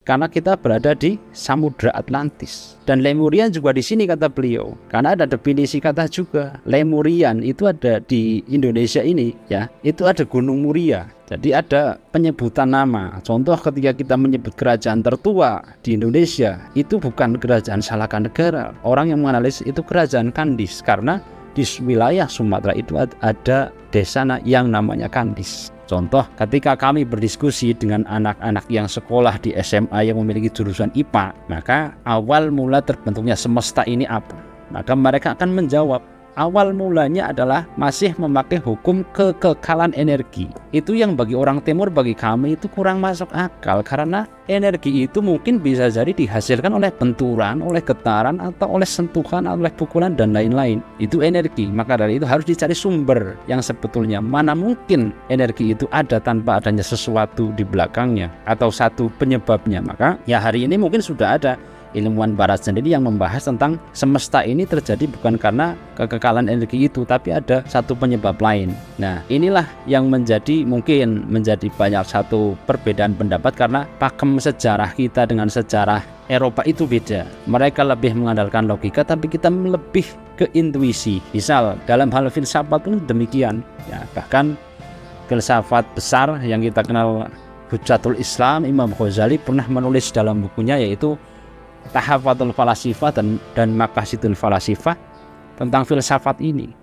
karena kita berada di Samudra Atlantis. Dan Lemurian juga di sini kata beliau. Karena ada definisi kata juga. Lemurian itu ada di Indonesia ini ya. Itu ada Gunung Muria. Jadi ada penyebutan nama. Contoh ketika kita menyebut kerajaan tertua di Indonesia, itu bukan kerajaan Salakanegara. Orang yang menganalisis itu kerajaan Kandis, karena di wilayah Sumatera itu ada desa yang namanya Kandis. Contoh, ketika kami berdiskusi dengan anak-anak yang sekolah di SMA yang memiliki jurusan IPA, maka awal mula terbentuknya semesta ini apa? Maka mereka akan menjawab, awal mulanya adalah masih memakai hukum kekekalan energi. Itu yang bagi orang timur, bagi kami itu kurang masuk akal, karena energi itu mungkin bisa jadi dihasilkan oleh benturan, oleh getaran, atau oleh sentuhan, oleh pukulan dan lain-lain. Itu energi. Maka dari itu harus dicari sumber yang sebetulnya. Mana mungkin energi itu ada tanpa adanya sesuatu di belakangnya atau satu penyebabnya. Maka ya hari ini mungkin sudah ada ilmuwan barat sendiri yang membahas tentang semesta ini terjadi bukan karena kekekalan energi itu, tapi ada satu penyebab lain. Nah, inilah yang mungkin menjadi banyak satu perbedaan pendapat, karena pakem sejarah kita dengan sejarah Eropa itu beda. Mereka lebih mengandalkan logika, tapi kita lebih ke intuisi. Misal dalam hal filsafat pun demikian ya, bahkan filsafat besar yang kita kenal Hujjatul Islam Imam Ghazali pernah menulis dalam bukunya, yaitu Tahafatul Falasifah dan Maqasidul Falasifah, tentang filsafat ini.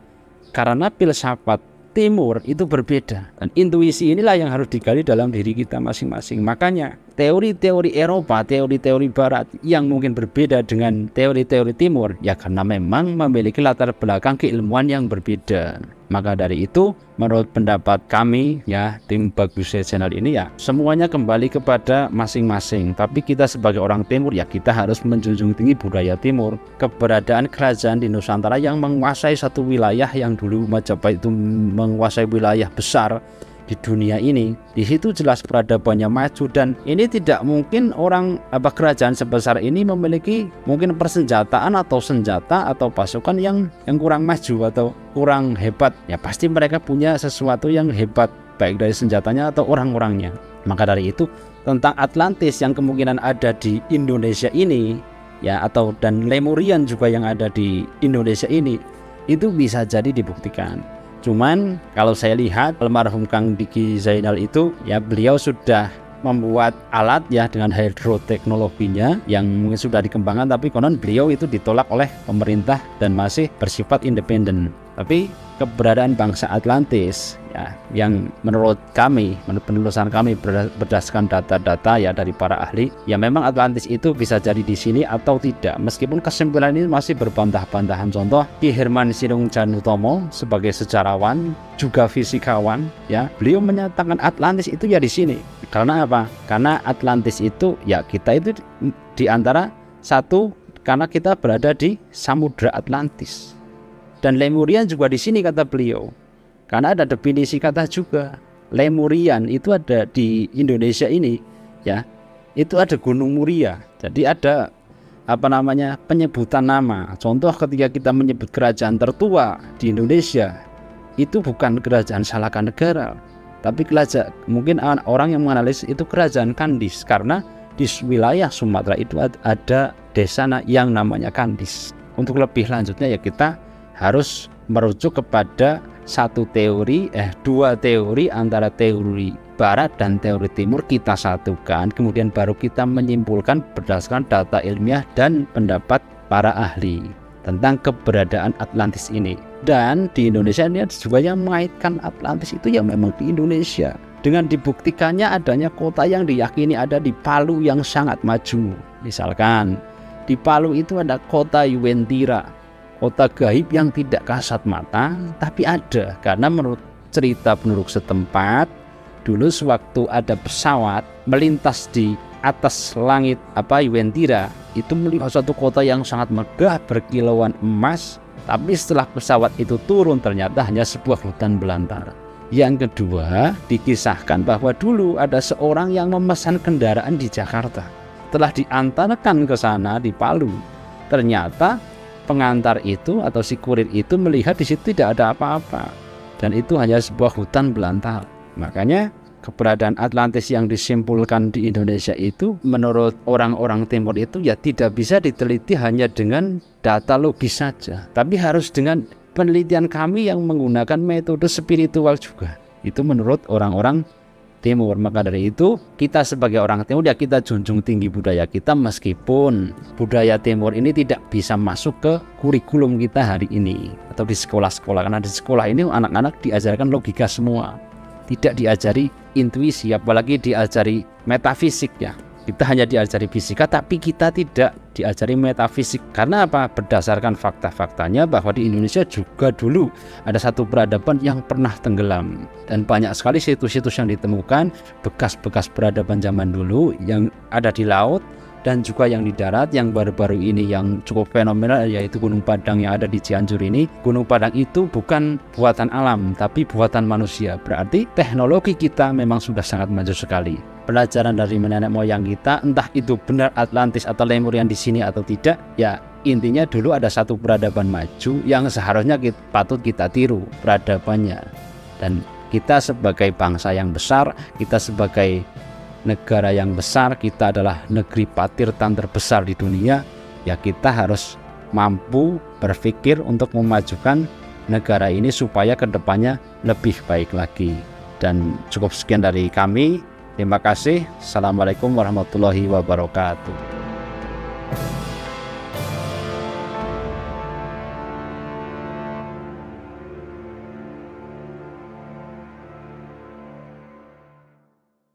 Karena filsafat timur itu berbeda, dan intuisi inilah yang harus digali dalam diri kita masing-masing. Makanya teori-teori Eropa, teori-teori barat yang mungkin berbeda dengan teori-teori timur, ya karena memang memiliki latar belakang keilmuan yang berbeda. Maka dari itu, menurut pendapat kami ya, tim Bagusnya channel ini ya, semuanya kembali kepada masing-masing. Tapi kita sebagai orang timur ya, kita harus menjunjung tinggi budaya timur. Keberadaan kerajaan di Nusantara yang menguasai satu wilayah yang dulu Majapahit itu menguasai wilayah besar di dunia ini, di situ jelas peradabannya maju. Dan ini tidak mungkin kerajaan sebesar ini memiliki mungkin persenjataan atau senjata atau pasukan yang kurang maju atau kurang hebat. Ya pasti mereka punya sesuatu yang hebat, baik dari senjatanya atau orang-orangnya. Maka dari itu, tentang Atlantis yang kemungkinan ada di Indonesia ini ya, dan Lemurian juga yang ada di Indonesia ini, itu bisa jadi dibuktikan. Cuman kalau saya lihat almarhum Kang Diki Zainal itu ya, beliau sudah membuat alat ya dengan hidroteknologinya yang mungkin sudah dikembangkan, tapi konon beliau itu ditolak oleh pemerintah dan masih bersifat independen. Tapi keberadaan bangsa Atlantis ya, yang menurut penelusuran kami berdasarkan data-data ya dari para ahli, ya memang Atlantis itu bisa jadi di sini atau tidak, meskipun kesimpulan ini masih berbantah-bantahan. Contoh Ki Herman Sirongjanutomo sebagai sejarawan juga fisikawan ya, beliau menyatakan Atlantis itu ya di sini. Karena apa? Karena Atlantis itu ya, kita itu di antara satu, karena kita berada di Samudra Atlantis. Dan Lemurian juga di sini kata beliau. Karena ada definisi kata juga. Lemurian itu ada di Indonesia ini ya. Itu ada Gunung Muria. Jadi ada penyebutan nama. Contoh ketika kita menyebut kerajaan tertua di Indonesia, itu bukan kerajaan Salakanegara, tapi mungkin orang yang menganalisis itu kerajaan Kandis, karena di wilayah Sumatera itu ada desa yang namanya Kandis. Untuk lebih lanjutnya ya, kita harus merujuk kepada dua teori antara teori barat dan teori timur, kita satukan, kemudian baru kita menyimpulkan berdasarkan data ilmiah dan pendapat para ahli tentang keberadaan Atlantis ini. Dan di Indonesia ini juga yang mengaitkan Atlantis itu ya memang di Indonesia, dengan dibuktikannya adanya kota yang diyakini ada di Palu yang sangat maju. Misalkan di Palu itu ada kota Yuwentira, kota gaib yang tidak kasat mata, tapi ada. Karena menurut cerita penduduk setempat, dulu sewaktu ada pesawat melintas di atas langit Yuwentira, itu melihat suatu kota yang sangat megah berkilauan emas. Tapi setelah pesawat itu turun, ternyata hanya sebuah hutan belantara. Yang kedua, dikisahkan bahwa dulu ada seorang yang memesan kendaraan di Jakarta. Telah diantarkan ke sana di Palu, ternyata pengantar itu atau si kurir itu melihat di situ tidak ada apa-apa, dan itu hanya sebuah hutan belantara. Makanya keberadaan Atlantis yang disimpulkan di Indonesia itu menurut orang-orang timur itu ya tidak bisa diteliti hanya dengan data logis saja, tapi harus dengan penelitian kami yang menggunakan metode spiritual juga. Itu menurut orang-orang timur. Maka dari itu kita sebagai orang timur ya kita junjung tinggi budaya kita, meskipun budaya timur ini tidak bisa masuk ke kurikulum kita hari ini atau di sekolah-sekolah, karena di sekolah ini anak-anak diajarkan logika semua, tidak diajari intuisi, apalagi diajari metafisik ya. Kita hanya diajari fisika tapi kita tidak diajari metafisik. Karena apa? Berdasarkan fakta-faktanya bahwa di Indonesia juga dulu ada satu peradaban yang pernah tenggelam, dan banyak sekali situs-situs yang ditemukan bekas-bekas peradaban zaman dulu yang ada di laut dan juga yang di darat. Yang baru-baru ini yang cukup fenomenal yaitu Gunung Padang yang ada di Cianjur ini. Gunung Padang itu bukan buatan alam tapi buatan manusia. Berarti teknologi kita memang sudah sangat maju sekali. Pelajaran dari nenek moyang kita, entah itu benar Atlantis atau Lemurian di sini atau tidak, ya intinya dulu ada satu peradaban maju yang seharusnya patut kita tiru peradabannya. Dan kita sebagai bangsa yang besar, kita sebagai negara yang besar, kita adalah negeri patirtan terbesar di dunia, ya kita harus mampu berpikir untuk memajukan negara ini supaya kedepannya lebih baik lagi. Dan cukup sekian dari kami. Terima kasih. Assalamualaikum warahmatullahi wabarakatuh.